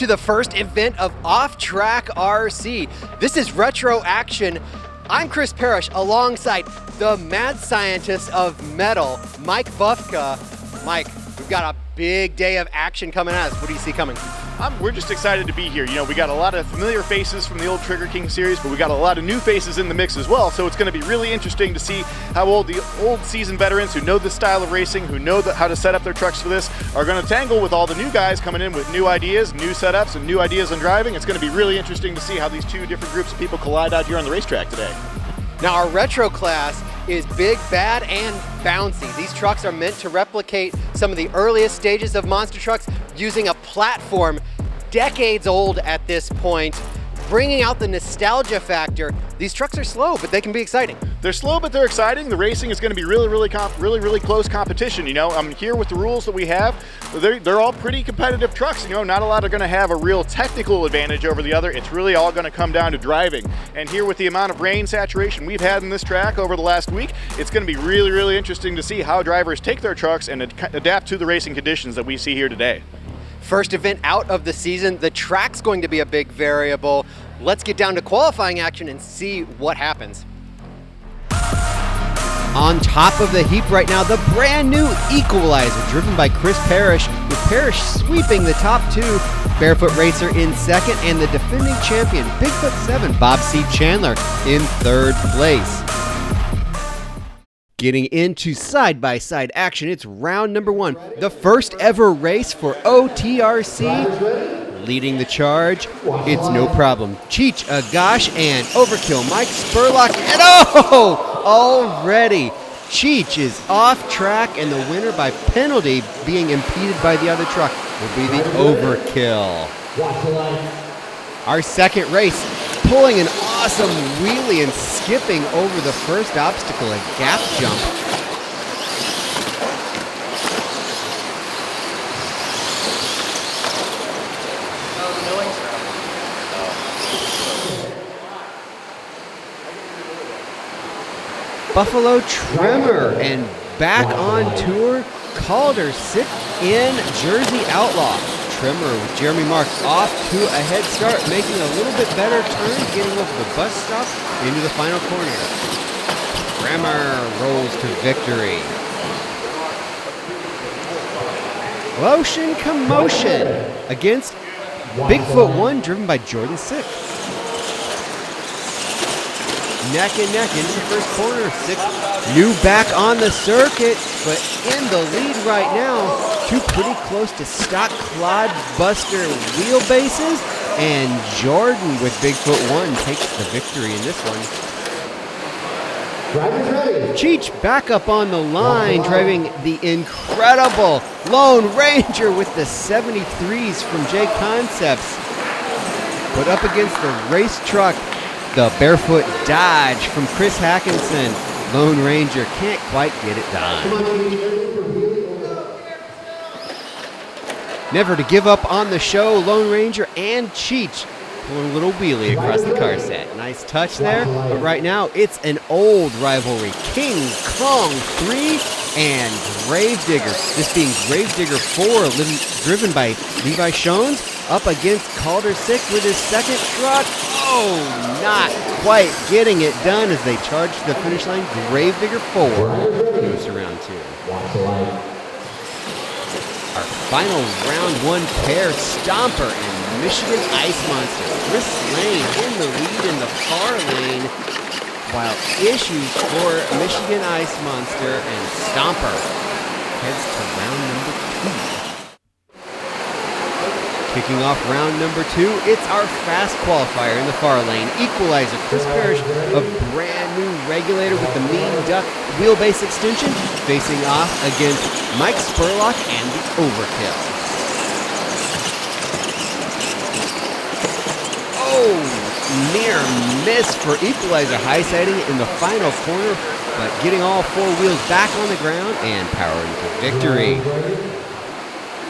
to the first event of OffTrack RC. This is retro action. I'm Chris Parrish alongside the mad scientist of metal, Mike Bufka. Mike, we've got a big day of action coming at us. What do you see coming? We're just excited to be here. You know, we got a lot of familiar faces from the old Trigger King series, but we got a lot of new faces in the mix as well. So it's going to be really interesting to see how the old seasoned veterans who know this style of racing, who know how to set up their trucks for this, are going to tangle with all the new guys coming in with new ideas, new setups, and new ideas on driving. It's going to be really interesting to see how these two different groups of people collide out here on the racetrack today. Now, our retro class is big, bad, and bouncy. These trucks are meant to replicate some of the earliest stages of monster trucks using a platform decades old at this point, bringing out the nostalgia factor. These trucks are slow, but they can be exciting. They're slow, but they're exciting. The racing is going to be really close competition. You know, here with the rules that we have, they're all pretty competitive trucks. You know, not a lot are going to have a real technical advantage over the other. It's really all going to come down to driving. And here with the amount of rain saturation we've had in this track over the last week, it's going to be really interesting to see how drivers take their trucks and adapt to the racing conditions that we see here today. First event out of the season, the track's going to be a big variable. Let's get down to qualifying action and see what happens. On top of the heap right now, the brand new Equalizer, driven by Chris Parrish, with Parrish sweeping the top two. Barefoot Racer in second, and the defending champion, Bigfoot 7, Bob C. Chandler, in third place. Getting into side-by-side action, it's round number one, the first ever race for OTRC. Leading the charge, it's no problem. Cheech Agash and Overkill, Mike Spurlock, and already Cheech is off track, and the winner by penalty, being impeded by the other truck, will be the Overkill. Our second race, pulling an awesome wheelie and skipping over the first obstacle, a gap jump. Buffalo Tremor, and back on tour, Calder sixth in Jersey Outlaw. Tremor with Jeremy Marks off to a head start, making a little bit better turn, getting over the bus stop into the final corner. Tremor rolls to victory. Lotion Commotion against Bigfoot 1, driven by Jordan 6. Neck and neck into the first corner. Six new back on the circuit, but in the lead right now. Two pretty close to stock Clod Buster wheelbases, and Jordan with Bigfoot 1 takes the victory in this one. Drivers ready. Cheech back up on the line, driving the incredible Lone Ranger with the 73s from J Concepts. Put up against the race truck, the Barefoot Dodge from Chris Hackinson. Lone Ranger can't quite get it done. Never to give up on the show, Lone Ranger and Cheech pulling a little wheelie across the car set. Nice touch there, but right now it's an old rivalry. King Kong 3 and Gravedigger. This being Gravedigger 4, driven by Levi Shones, up against Calder 6 with his second truck. Oh, not quite getting it done as they charge to the finish line. Gravedigger 4 moves to round 2. Our final round one pair, Stomper and Michigan Ice Monster. Chris Lane in the lead in the far lane, while Issues for Michigan Ice Monster and Stomper heads to round number 2. Kicking off round number 2, it's our fast qualifier in the far lane. Equalizer, Chris Parrish, a brand new regulator with the Mean Duck wheelbase extension, facing off against Mike Spurlock and the Overkill. Oh, near miss for Equalizer, high siding it in the final corner, but getting all four wheels back on the ground and powering to victory.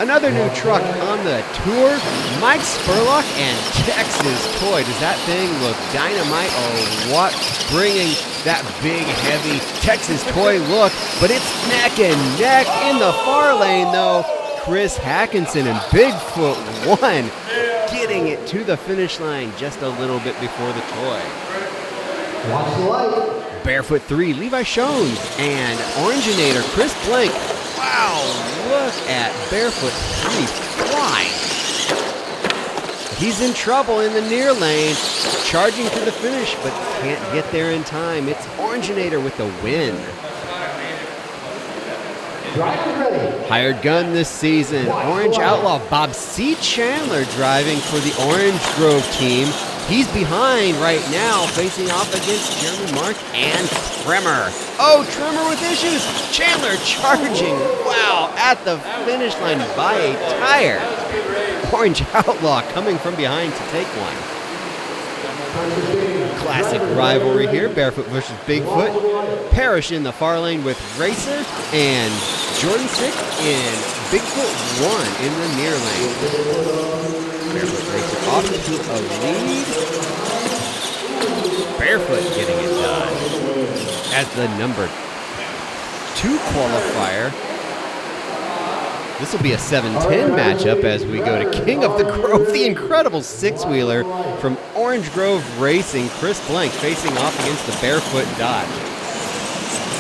Another new truck on the tour, Mike Spurlock and Texas Toy. Does that thing look dynamite or what? Bringing that big, heavy Texas Toy look, but it's neck and neck in the far lane though. Chris Hackinson and Bigfoot 1 getting it to the finish line just a little bit before the toy. Watch the light. Barefoot 3, Levi Shones, and Oranginator, Chris Blank. Wow, look at Barefoot 3 fly. He's in trouble in the near lane, charging to the finish, but can't get there in time. It's Oranginator with the win. Hired gun this season, Orange Outlaw, Bob C. Chandler driving for the Orange Grove team. He's behind right now, facing off against Jeremy Mark and Tremor. Oh, Tremor with issues. Chandler charging, wow, at the finish line by a tire. Orange Outlaw coming from behind to take one. Classic rivalry here, Barefoot versus Bigfoot. Parrish in the far lane with Racer, and Jordan Sick in Bigfoot 1 in the near lane. Barefoot Racer off to a lead. Barefoot getting it done as the number 2 qualifier. This will be a 7-10 matchup as we go to King of the Grove, the incredible six-wheeler from Orange Grove Racing. Chris Blank facing off against the Barefoot Dodge.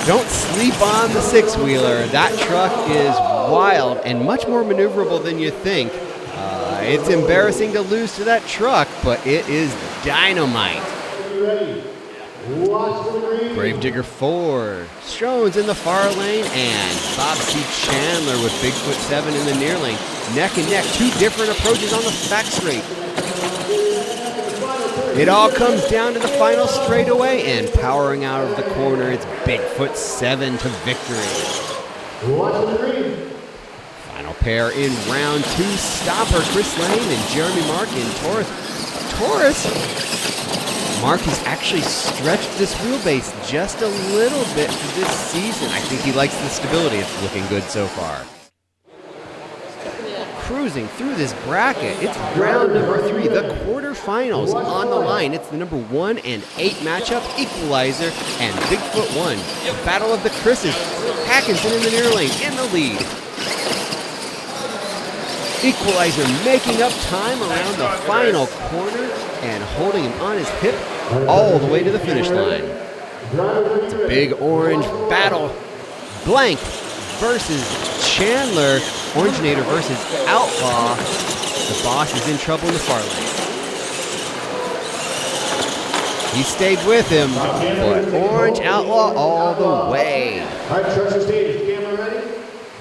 Don't sleep on the six-wheeler. That truck is wild and much more maneuverable than you think. It's embarrassing to lose to that truck, but it is dynamite. Gravedigger 4, Shones in the far lane, and Bob C. Chandler with Bigfoot 7 in the near lane. Neck and neck, 2 different approaches on the back straight. It all comes down to the final straightaway, and powering out of the corner, it's Bigfoot 7 to victory. Final pair in round 2, Stopper, Chris Lane and Jeremy Mark in Taurus. Mark has actually stretched this wheelbase just a little bit for this season. I think he likes the stability. It's looking good so far. Cruising through this bracket, it's round number 3, the quarterfinals on the line. It's the number 1 and 8 matchup, Equalizer and Bigfoot 1. The battle of the Chris's, Hackinson in the near lane, in the lead. Equalizer making up time around the final corner and holding him on his hip all the way to the finish line. It's a big orange battle. Blank versus Chandler. Oranginator versus Outlaw. The boss is in trouble in the far lane. He stayed with him, but Orange Outlaw all the way.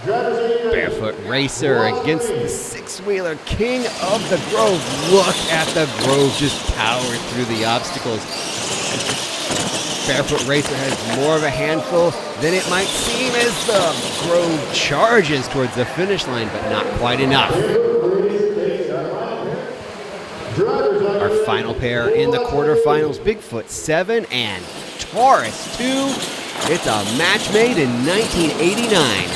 Barefoot Racer against the six-wheeler King of the Grove. Look at the Grove just power through the obstacles. Barefoot Racer has more of a handful than it might seem as the Grove charges towards the finish line, but not quite enough. Our final pair in the quarterfinals, Bigfoot 7 and Taurus 2. It's a match made in 1989.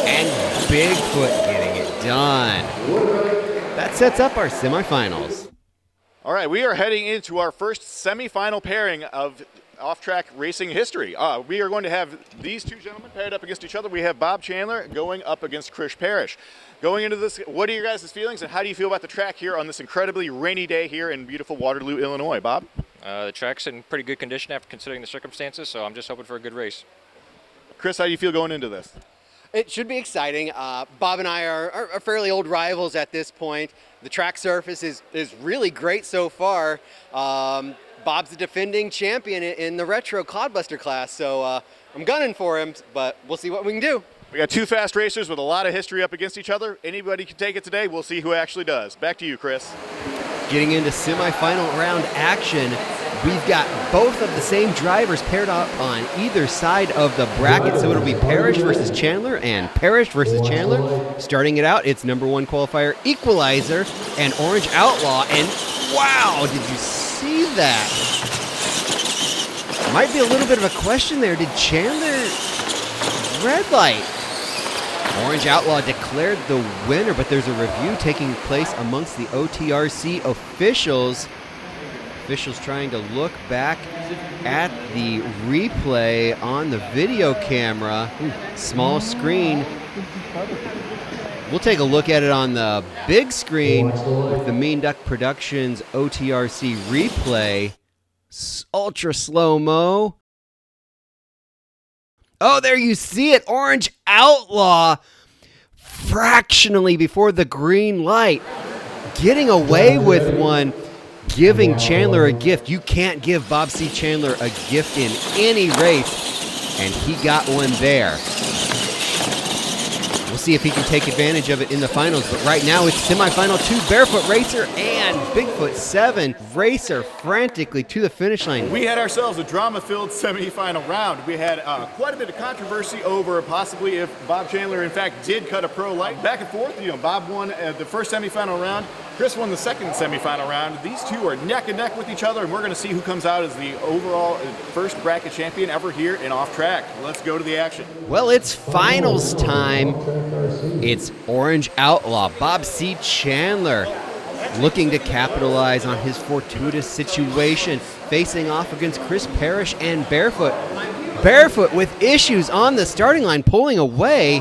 And Bigfoot getting it done. That sets up our semifinals. All right, we are heading into our first semifinal pairing of off-track racing history. We are going to have these two gentlemen paired up against each other. We have Bob Chandler going up against Chris Parrish. Going into this, what are your guys' feelings and how do you feel about the track here on this incredibly rainy day here in beautiful Waterloo, Illinois? Bob? The track's in pretty good condition after considering the circumstances, so I'm just hoping for a good race. Chris, how do you feel going into this? It should be exciting. Bob and I are fairly old rivals at this point. The track surface is really great so far. Bob's the defending champion in the retro Clod Buster class, so I'm gunning for him, but we'll see what we can do. We got two fast racers with a lot of history up against each other. Anybody can take it today. We'll see who actually does. Back to you, Chris. Getting into semifinal round action, we've got both of the same drivers paired up on either side of the bracket, so it'll be Parrish versus Chandler and Parrish versus Chandler. Starting it out, it's number 1 qualifier Equalizer and Orange Outlaw, and wow, did you see that? Might be a little bit of a question there. Did Chandler red light? Orange Outlaw declared the winner, but there's a review taking place amongst the OTRC officials. Officials trying to look back at the replay on the video camera. Small screen. We'll take a look at it on the big screen with the Mean Duck Productions OTRC replay. Ultra slow-mo. Oh, there you see it. Orange Outlaw fractionally before the green light. Getting away with one, giving Chandler a gift. You can't give Bob C. Chandler a gift in any race, and he got one there. We'll see if he can take advantage of it in the finals, but right now it's semifinal 2, Barefoot Racer and Bigfoot 7. Racer frantically to the finish line. We had ourselves a drama-filled semifinal round. We had quite a bit of controversy over possibly if Bob Chandler, in fact, did cut a pro light. Back and forth, Bob won the first semifinal round. Chris won the second semifinal round. These two are neck and neck with each other, and we're going to see who comes out as the overall first bracket champion ever here in Off Track. Let's go to the action. Well, it's finals time. It's Orange Outlaw, Bob C. Chandler, looking to capitalize on his fortuitous situation, facing off against Chris Parrish and Barefoot. Barefoot with issues on the starting line, pulling away.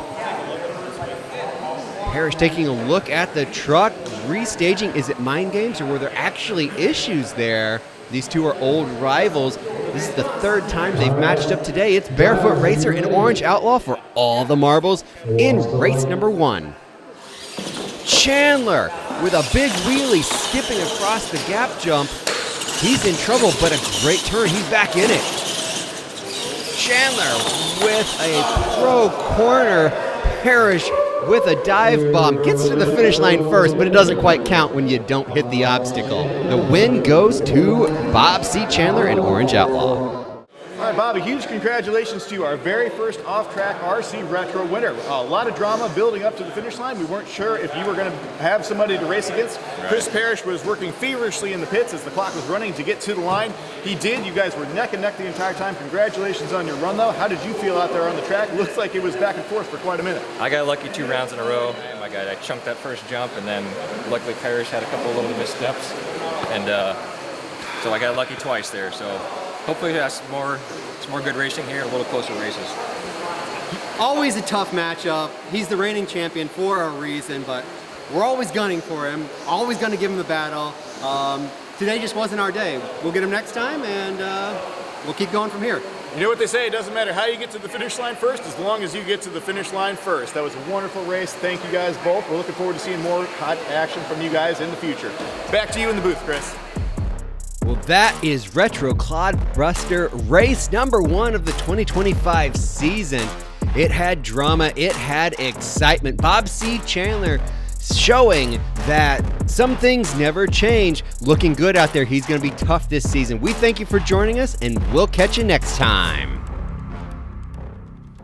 Parrish taking a look at the truck, restaging. Is it mind games or were there actually issues there? These two are old rivals. This is the third time they've matched up today. It's Barefoot Racer and Orange Outlaw for all the marbles in race number 1. Chandler with a big wheelie skipping across the gap jump. He's in trouble, but a great turn. He's back in it. Chandler with a pro corner. Parrish with a dive bomb. Gets to the finish line first, but it doesn't quite count when you don't hit the obstacle. The win goes to Bob C. Chandler and Orange Outlaw. All right, Bob, a huge congratulations to our very first Off-Track RC Retro winner. A lot of drama building up to the finish line. We weren't sure if you were going to have somebody to race against. Right. Chris Parrish was working feverishly in the pits as the clock was running to get to the line. He did. You guys were neck and neck the entire time. Congratulations on your run, though. How did you feel out there on the track? Looks like it was back and forth for quite a minute. I got lucky 2 rounds in a row. Oh my God, I chunked that first jump, and then luckily Parrish had a couple of little missteps, and so I got lucky twice there. So hopefully that's some more good racing here, a little closer races. Always a tough matchup. He's the reigning champion for a reason, but we're always gunning for him, always going to give him the battle. Today just wasn't our day. We'll get him next time, and we'll keep going from here. You know what they say, it doesn't matter how you get to the finish line first, as long as you get to the finish line first. That was a wonderful race. Thank you guys both. We're looking forward to seeing more hot action from you guys in the future. Back to you in the booth, Chris. Well, that is Retro Clod Buster race number 1 of the 2025 season. It had drama, it had excitement. Bob C. Chandler showing that some things never change. Looking good out there. He's going to be tough this season. We thank you for joining us, and we'll catch you next time.